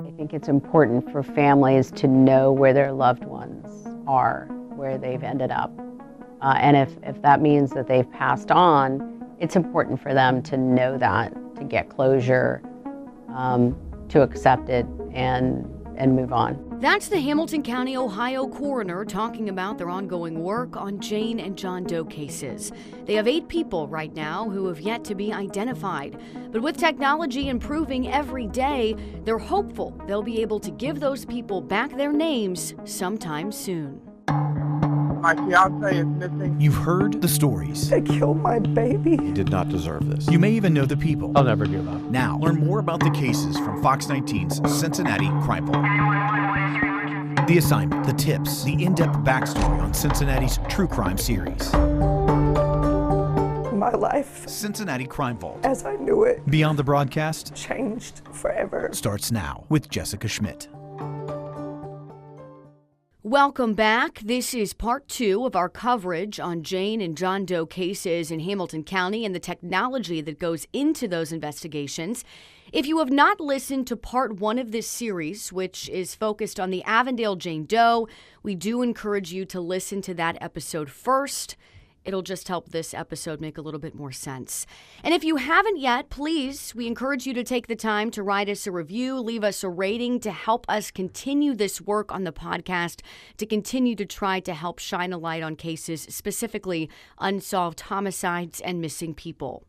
I think it's important for families to know where their loved ones are, where they've ended up. And if that means that they've passed on, it's important for them to know that, to get closure, to accept it and move on. That's the Hamilton County, Ohio coroner talking about their ongoing work on Jane and John Doe cases. They have 8 people right now who have yet to be identified. But with technology improving every day, they're hopeful they'll be able to give those people back their names sometime soon. My fiance is missing. You've heard the stories. They killed my baby. He did not deserve this. You may even know the people. I'll never give up. Now, learn more about the cases from Fox 19's Cincinnati Crime Vault. The assignment, the tips, the in-depth backstory on Cincinnati's true crime series. My life, Cincinnati Crime Vault, as I knew it, Beyond the Broadcast, changed forever. starts now with Jessica Schmidt. Welcome back. This is part 2 of our coverage on Jane and John Doe cases in Hamilton County and the technology that goes into those investigations. If you have not listened to part 1 of this series, which is focused on the Avondale Jane Doe, we do encourage you to listen to that episode first. It'll just help this episode make a little bit more sense. And if you haven't yet, please, we encourage you to take the time to write us a review, leave us a rating to help us continue this work on the podcast, to continue to try to help shine a light on cases, specifically unsolved homicides and missing people.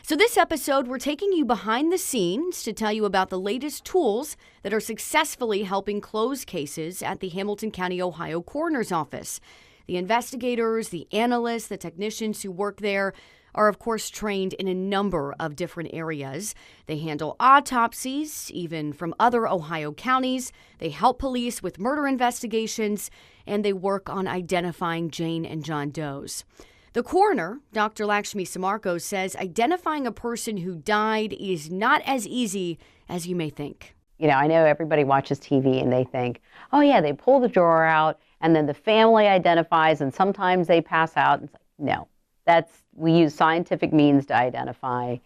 So this episode, we're taking you behind the scenes to tell you about the latest tools that are successfully helping close cases at the Hamilton County, Ohio Coroner's Office. The investigators, the analysts, the technicians who work there are, of course, trained in a number of different areas. They handle autopsies, even from other Ohio counties. They help police with murder investigations, and they work on identifying Jane and John Does. The coroner, Dr. Lakshmi Sammarco, says identifying a person who died is not as easy as you may think. You know, I know everybody watches TV and they think, oh yeah, they pull the drawer out and then the family identifies and sometimes they pass out. And it's like, no, we use scientific means to identify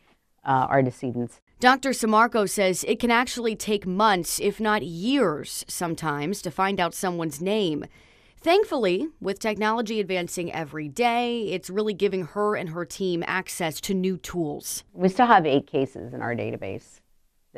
our decedents. Dr. Sammarco says it can actually take months, if not years sometimes, to find out someone's name. Thankfully, with technology advancing every day, it's really giving her and her team access to new tools. We still have 8 cases in our database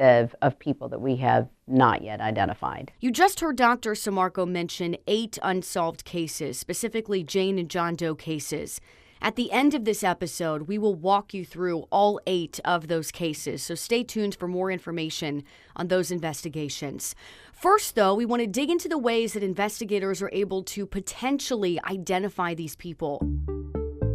of people that we have not yet identified. You just heard Dr. Sammarco mention 8 unsolved cases, specifically Jane and John Doe cases. At the end of this episode, we will walk you through all 8 of those cases, so stay tuned for more information on those investigations. First, though, we want to dig into the ways that investigators are able to potentially identify these people.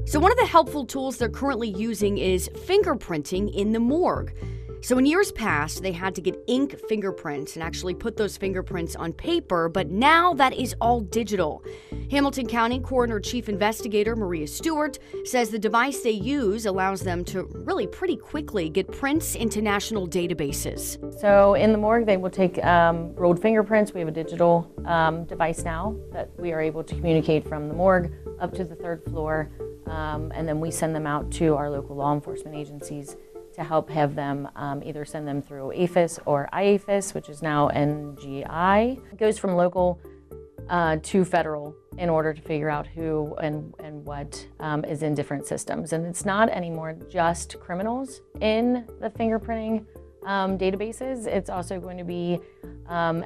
So one of the helpful tools they're currently using is fingerprinting in the morgue. So in years past, they had to get ink fingerprints and actually put those fingerprints on paper, but now that is all digital. Hamilton County Coroner Chief Investigator Maria Stewart says the device they use allows them to really pretty quickly get prints into national databases. So in the morgue, they will take rolled fingerprints. We have a digital device now that we are able to communicate from the morgue up to the 3rd floor, and then we send them out to our local law enforcement agencies to help have them either send them through APHIS or IAPHIS, which is now NGI. It goes from local to federal in order to figure out who and what is in different systems. And it's not anymore just criminals in the fingerprinting databases. It's also going to be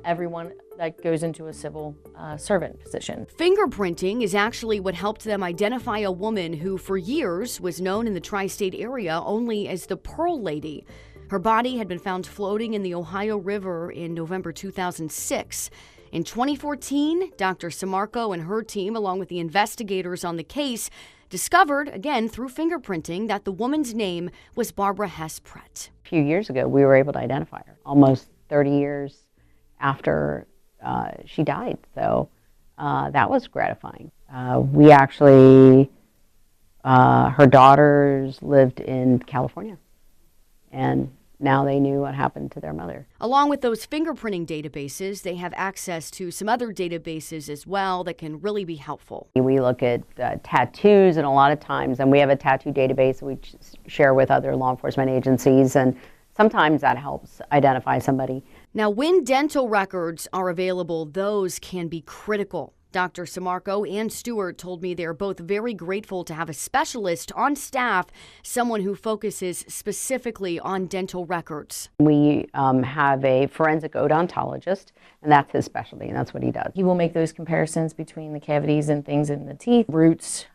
everyone that goes into a civil servant position. Fingerprinting is actually what helped them identify a woman who for years was known in the tri-state area only as the Pearl Lady. Her body had been found floating in the Ohio River in November 2006. In 2014, Dr. Sammarco and her team, along with the investigators on the case, discovered, again through fingerprinting, that the woman's name was Barbara Hess Pratt. A few years ago, we were able to identify her, almost 30 years after she died. So that was gratifying. We actually, her daughters lived in California, and now they knew what happened to their mother. Along with those fingerprinting databases, they have access to some other databases as well that can really be helpful. We look at tattoos, and a lot of times, and we have a tattoo database that we share with other law enforcement agencies, and sometimes that helps identify somebody. Now, when dental records are available, those can be critical. Dr. Sammarco and Stewart told me they're both very grateful to have a specialist on staff, someone who focuses specifically on dental records. We have a forensic odontologist, and that's his specialty, and that's what he does. He will make those comparisons between the cavities and things in the teeth, roots,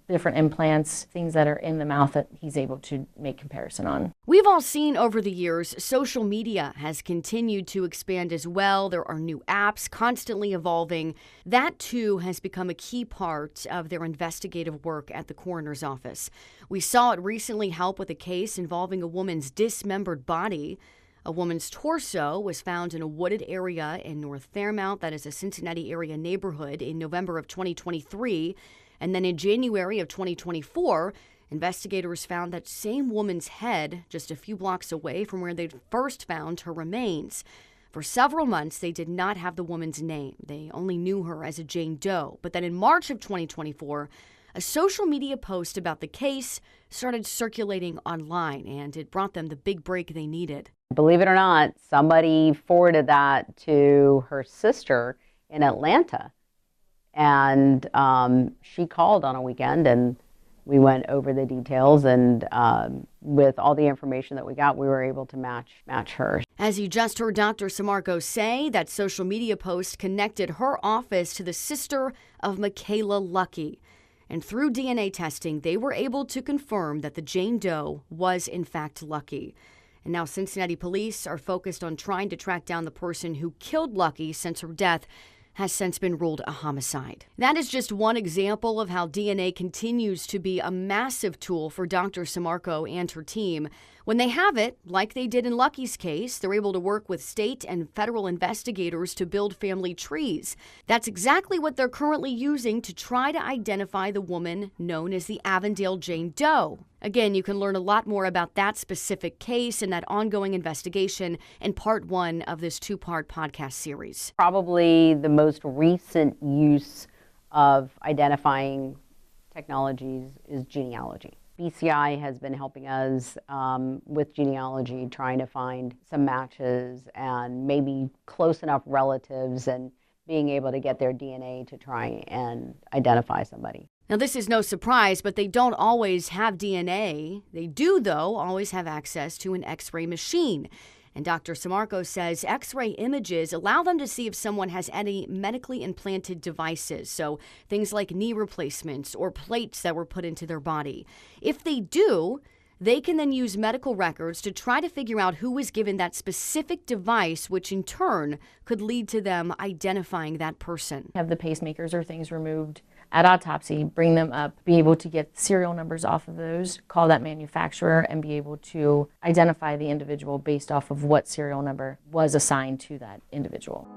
different implants, things that are in the mouth that he's able to make comparison on. We've all seen over the years, social media has continued to expand as well. There are new apps constantly evolving. That, too, has become a key part of their investigative work at the coroner's office. We saw it recently help with a case involving a woman's dismembered body. A woman's torso was found in a wooded area in North Fairmount, that is a Cincinnati area neighborhood, in November of 2023. And then in January of 2024, investigators found that same woman's head just a few blocks away from where they'd first found her remains. For several months, they did not have the woman's name. They only knew her as a Jane Doe. But then in March of 2024, a social media post about the case started circulating online, and it brought them the big break they needed. Believe it or not, somebody forwarded that to her sister in Atlanta. And she called on a weekend, and we went over the details, and with all the information that we got, we were able to match her. As you just heard Dr. Sammarco say, that social media post connected her office to the sister of Michaela Lucky. And through DNA testing, they were able to confirm that the Jane Doe was in fact Lucky. And now Cincinnati police are focused on trying to track down the person who killed Lucky, since her death has since been ruled a homicide. That is just one example of how DNA continues to be a massive tool for Dr. Sammarco and her team. When they have it, like they did in Lucky's case, they're able to work with state and federal investigators to build family trees. That's exactly what they're currently using to try to identify the woman known as the Avondale Jane Doe. Again, you can learn a lot more about that specific case and that ongoing investigation in part 1 of this 2-part podcast series. Probably the most recent use of identifying technologies is genealogy. BCI has been helping us with genealogy, trying to find some matches and maybe close enough relatives, and being able to get their DNA to try and identify somebody. Now, this is no surprise, but they don't always have DNA. They do, though, always have access to an X-ray machine. And Dr. Sammarco says X-ray images allow them to see if someone has any medically implanted devices, so things like knee replacements or plates that were put into their body. If they do, they can then use medical records to try to figure out who was given that specific device, which in turn could lead to them identifying that person. Have the pacemakers or things removed at autopsy, bring them up, be able to get serial numbers off of those, call that manufacturer, and be able to identify the individual based off of what serial number was assigned to that individual.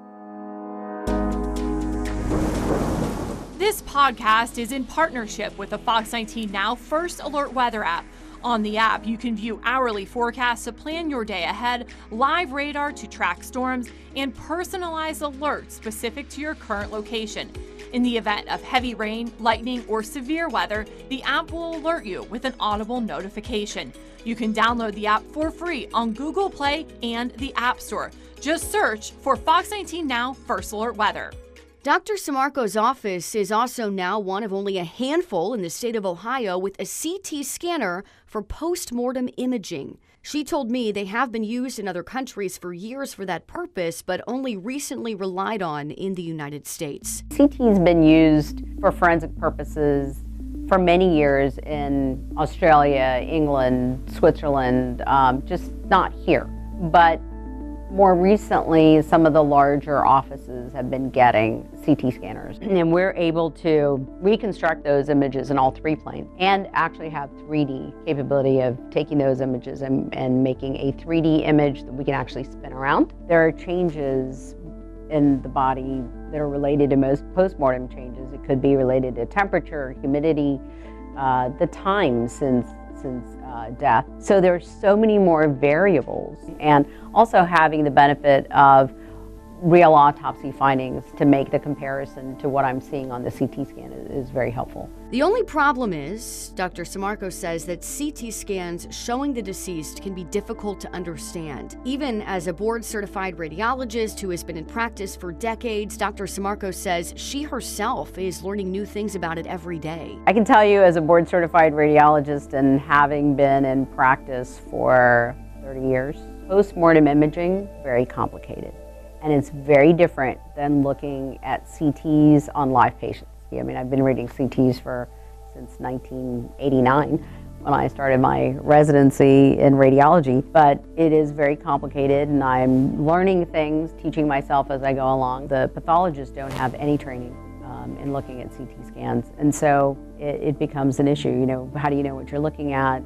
This podcast is in partnership with the Fox 19 Now First Alert Weather app. On the app, you can view hourly forecasts to plan your day ahead, live radar to track storms, and personalized alerts specific to your current location. In the event of heavy rain, lightning, or severe weather, the app will alert you with an audible notification. You can download the app for free on Google Play and the App Store. Just search for Fox 19 Now First Alert Weather. Dr. Sammarco's office is also now one of only a handful in the state of Ohio with a CT scanner for post-mortem imaging. She told me they have been used in other countries for years for that purpose, but only recently relied on in the United States. CT's been used for forensic purposes for many years in Australia, England, Switzerland, just not here. But more recently, some of the larger offices have been getting CT scanners, and we're able to reconstruct those images in all 3 planes and actually have 3D capability of taking those images and making a 3D image that we can actually spin around. There are changes in the body that are related to most postmortem changes. It could be related to temperature, humidity, the time since death. So there's so many more variables, and also having the benefit of real autopsy findings to make the comparison to what I'm seeing on the CT scan is very helpful. The only problem is, Dr. Sammarco says that CT scans showing the deceased can be difficult to understand. Even as a board-certified radiologist who has been in practice for decades, Dr. Sammarco says she herself is learning new things about it every day. I can tell you, as a board-certified radiologist and having been in practice for 30 years, post-mortem imaging, very complicated. And it's very different than looking at CTs on live patients. I mean, I've been reading CTs since 1989 when I started my residency in radiology, but it is very complicated and I'm learning things, teaching myself as I go along. The pathologists don't have any training in looking at CT scans, and so it becomes an issue. You know, how do you know what you're looking at?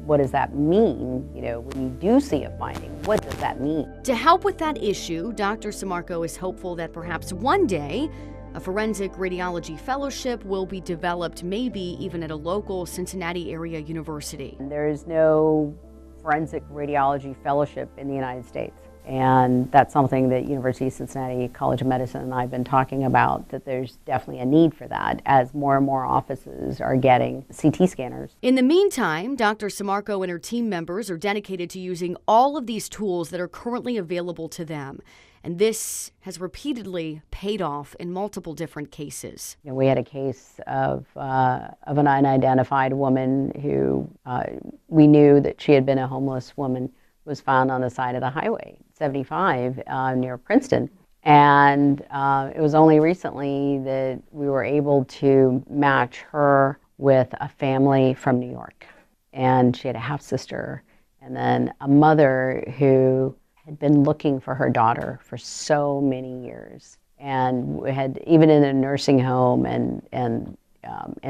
What does that mean? You know, when you do see a finding, what does that mean? To help with that issue, Dr. Sammarco is hopeful that perhaps one day a forensic radiology fellowship will be developed, maybe even at a local Cincinnati area university. There is no forensic radiology fellowship in the United States. And that's something that University of Cincinnati College of Medicine and I have been talking about, that there's definitely a need for that as more and more offices are getting CT scanners. In the meantime, Dr. Sammarco and her team members are dedicated to using all of these tools that are currently available to them. And this has repeatedly paid off in multiple different cases. You know, we had a case of an unidentified woman who we knew that she had been a homeless woman, was found on the side of the highway, 75, near Princeton. And it was only recently that we were able to match her with a family from New York. And she had a half-sister and then a mother who had been looking for her daughter for so many years and had even in a nursing home, and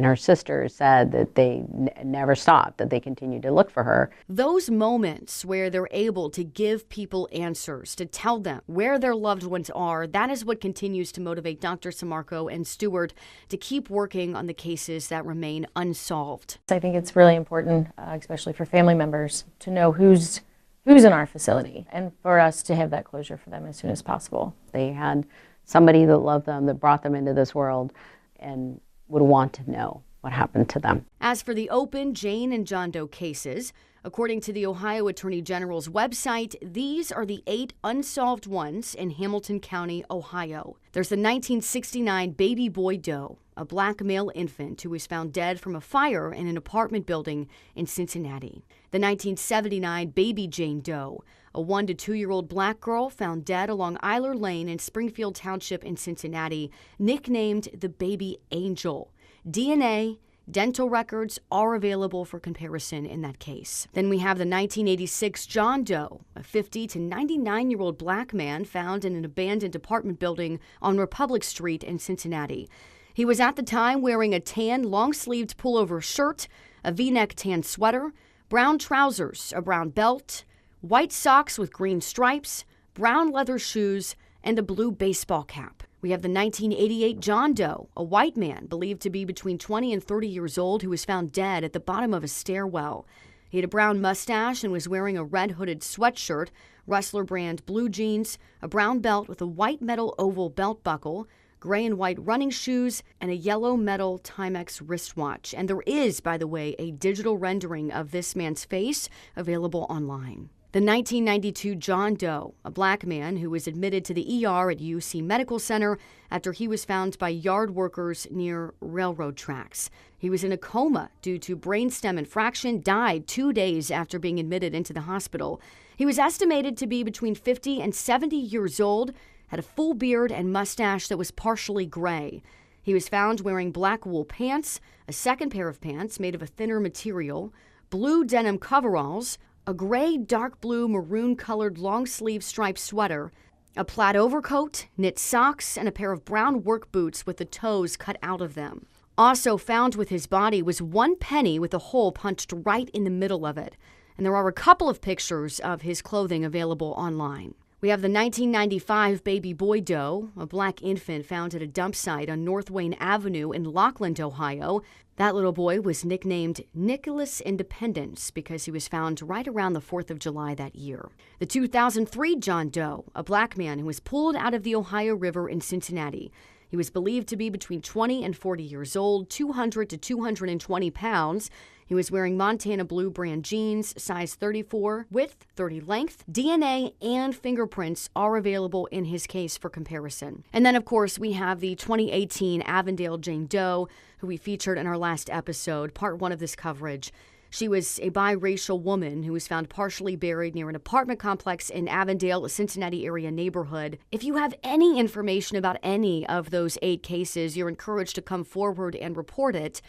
her sister said that they never stopped, that they continued to look for her. Those moments where they're able to give people answers, to tell them where their loved ones are, that is what continues to motivate Dr. Sammarco and Stewart to keep working on the cases that remain unsolved. I think it's really important, especially for family members, to know who's in our facility and for us to have that closure for them as soon as possible. They had somebody that loved them, that brought them into this world, and would want to know what happened to them. As for the open Jane and John Doe cases, according to the Ohio Attorney General's website, these are the 8 unsolved ones in Hamilton County, Ohio. There's the 1969 baby boy Doe, a black male infant who was found dead from a fire in an apartment building in Cincinnati. The 1979 baby Jane Doe, a 1 to 2-year-old black girl found dead along Eiler Lane in Springfield Township in Cincinnati, nicknamed the baby angel. DNA, dental records are available for comparison in that case. Then we have the 1986 John Doe, a 50 to 99-year-old black man found in an abandoned apartment building on Republic Street in Cincinnati. He was at the time wearing a tan long-sleeved pullover shirt, a V-neck tan sweater, brown trousers, a brown belt, white socks with green stripes, brown leather shoes, and a blue baseball cap. We have the 1988 John Doe, a white man believed to be between 20 and 30 years old who was found dead at the bottom of a stairwell. He had a brown mustache and was wearing a red hooded sweatshirt, Rustler brand blue jeans, a brown belt with a white metal oval belt buckle, gray and white running shoes, and a yellow metal Timex wristwatch. And there is, by the way, a digital rendering of this man's face available online. The 1992 John Doe, a black man who was admitted to the ER at UC Medical Center after he was found by yard workers near railroad tracks. He was in a coma due to brainstem infraction, died 2 days after being admitted into the hospital. He was estimated to be between 50 and 70 years old, had a full beard and mustache that was partially gray. He was found wearing black wool pants, a second pair of pants made of a thinner material, blue denim coveralls, a gray, dark blue, maroon-colored long-sleeve striped sweater, a plaid overcoat, knit socks, and a pair of brown work boots with the toes cut out of them. Also found with his body was 1 penny with a hole punched right in the middle of it. And there are a couple of pictures of his clothing available online. We have the 1995 baby boy doe, a black infant found at a dump site on North Wayne Avenue in Lockland, Ohio. That little boy was nicknamed Nicholas Independence because he was found right around the 4th of July that year. The 2003 John Doe, a black man who was pulled out of the Ohio River in Cincinnati. He was believed to be between 20 and 40 years old, 200 to 220 pounds. He was wearing Montana Blue brand jeans, size 34, width 30 length. DNA and fingerprints are available in his case for comparison. And then, of course, we have the 2018 Avondale Jane Doe, who we featured in our last episode, part 1 of this coverage. She was a biracial woman who was found partially buried near an apartment complex in Avondale, a Cincinnati area neighborhood. If you have any information about any of those 8 cases, you're encouraged to come forward and report it.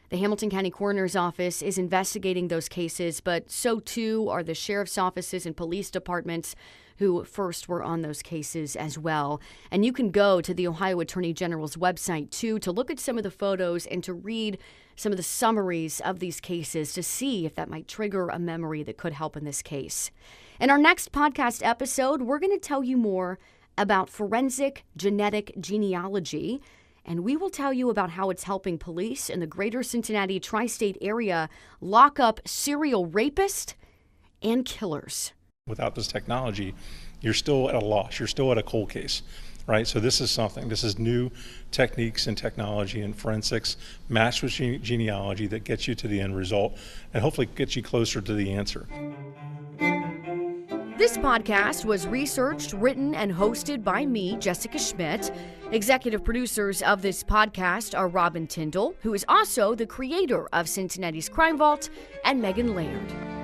The Hamilton County Coroner's Office is investigating those cases, but so too are the sheriff's offices and police departments who first were on those cases as well. And you can go to the Ohio Attorney General's website too to look at some of the photos and to read some of the summaries of these cases to see if that might trigger a memory that could help in this case. In our next podcast episode, we're going to tell you more about forensic genetic genealogy, and we will tell you about how it's helping police in the greater Cincinnati tri-state area lock up serial rapists and killers. Without this technology, you're still at a loss. You're still at a cold case, right? So this is new techniques and technology and forensics matched with genealogy that gets you to the end result and hopefully gets you closer to the answer. This podcast was researched, written, and hosted by me, Jessica Schmidt. Executive producers of this podcast are Robin Tyndall, who is also the creator of Cincinnati's Crime Vault, and Megan Laird.